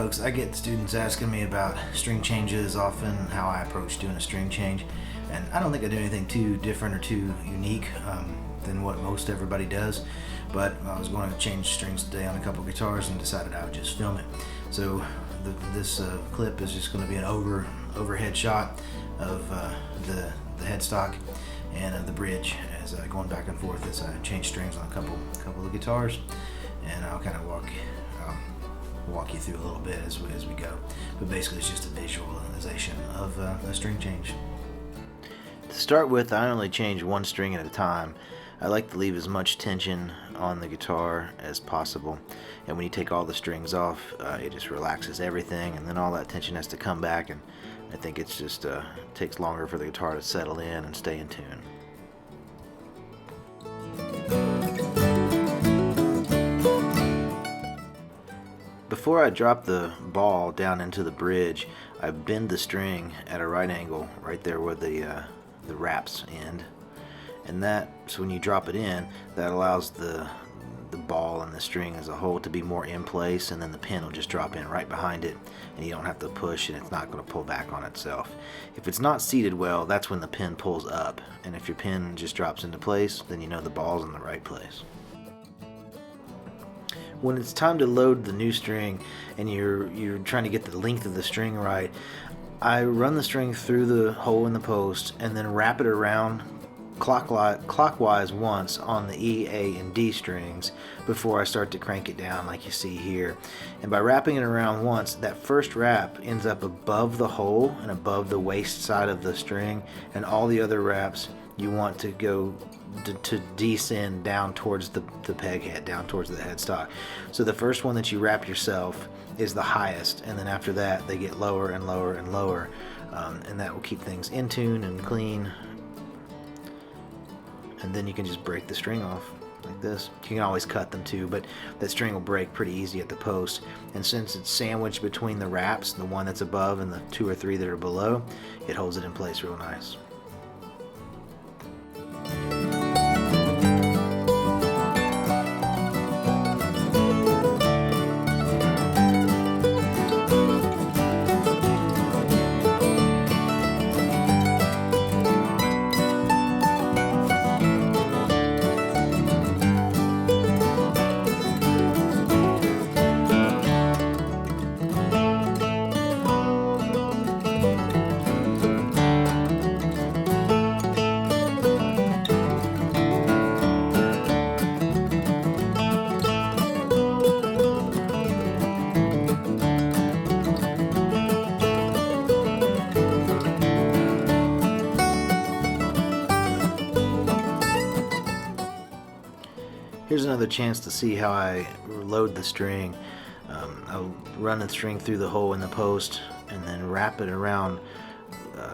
folks. I get students asking me about string changes often, how I approach doing a string change, and I don't think I do anything too different or too unique than what most everybody does, but I was going to change strings today on a couple guitars and decided I would just film it. So this clip is just going to be an overhead shot of the headstock and the bridge as going back and forth as I change strings on a couple of guitars, and I'll kind of walk you through a little bit as we go. But basically it's just a visualization of a string change. To start with, I only change one string at a time. I like to leave as much tension on the guitar as possible, and when you take all the strings off, it just relaxes everything, and then all that tension has to come back, and I think it's just takes longer for the guitar to settle in and stay in tune. Before I drop the ball down into the bridge, I bend the string at a right angle, right there where the wraps end, and so when you drop it in, that allows the ball and the string as a whole to be more in place, and then the pin will just drop in right behind it, and you don't have to push, and it's not going to pull back on itself. If it's not seated well, that's when the pin pulls up, and if your pin just drops into place, then you know the ball's in the right place. When it's time to load the new string and you're trying to get the length of the string right, I run the string through the hole in the post and then wrap it around clockwise once on the E, A, and D strings before I start to crank it down like you see here. And by wrapping it around once, that first wrap ends up above the hole and above the waist side of the string, and all the other wraps you want to go to descend down towards the peg head, down towards the headstock. So the first one that you wrap yourself is the highest, and then after that they get lower and lower and lower, and that will keep things in tune and clean. And then you can just break the string off like this. You can always cut them too, but that string will break pretty easy at the post, and since it's sandwiched between the wraps, the one that's above and the 2 or 3 that are below, it holds it in place real nice. Here's another chance to see how I load the string. I'll run the string through the hole in the post and then wrap it around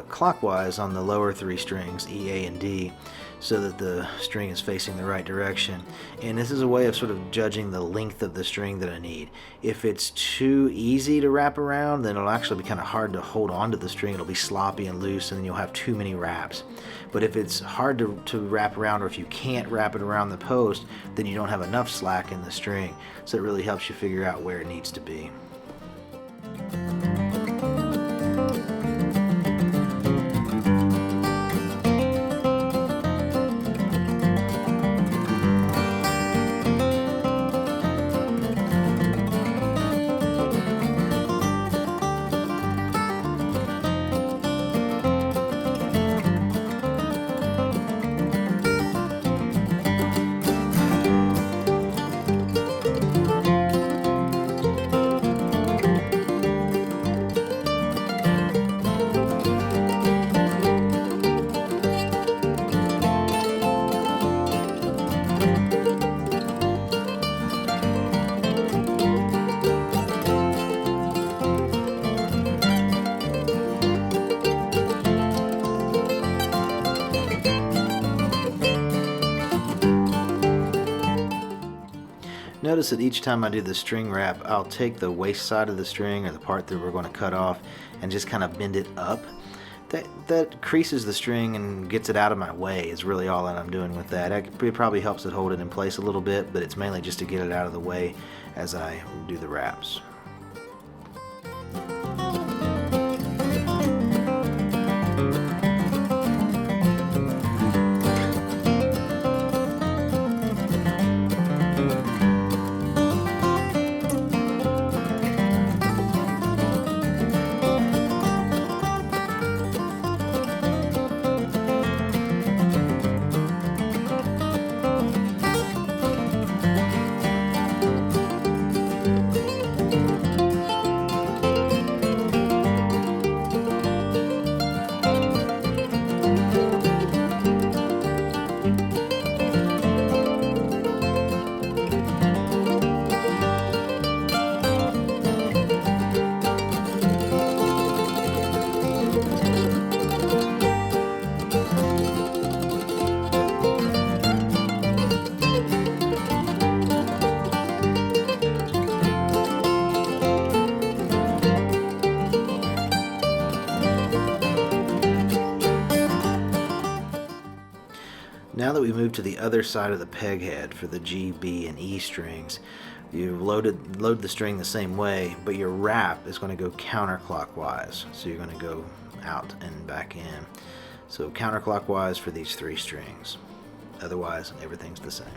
clockwise on the lower 3 strings, E, A, and D, so that the string is facing the right direction. And this is a way of sort of judging the length of the string that I need. If it's too easy to wrap around, then it'll actually be kind of hard to hold on to the string. It'll be sloppy and loose, and then you'll have too many wraps. But if it's hard to wrap around, or if you can't wrap it around the post, then you don't have enough slack in the string. So it really helps you figure out where it needs to be. Notice that each time I do the string wrap, I'll take the waist side of the string, or the part that we're going to cut off, and just kind of bend it up. That creases the string and gets it out of my way is really all that I'm doing with that. It probably helps it hold it in place a little bit, but it's mainly just to get it out of the way as I do the wraps. Now that we move to the other side of the peg head for the G, B, and E strings, you load the string the same way, but your wrap is going to go counterclockwise. So you're going to go out and back in. So counterclockwise for these 3 strings. Otherwise, everything's the same.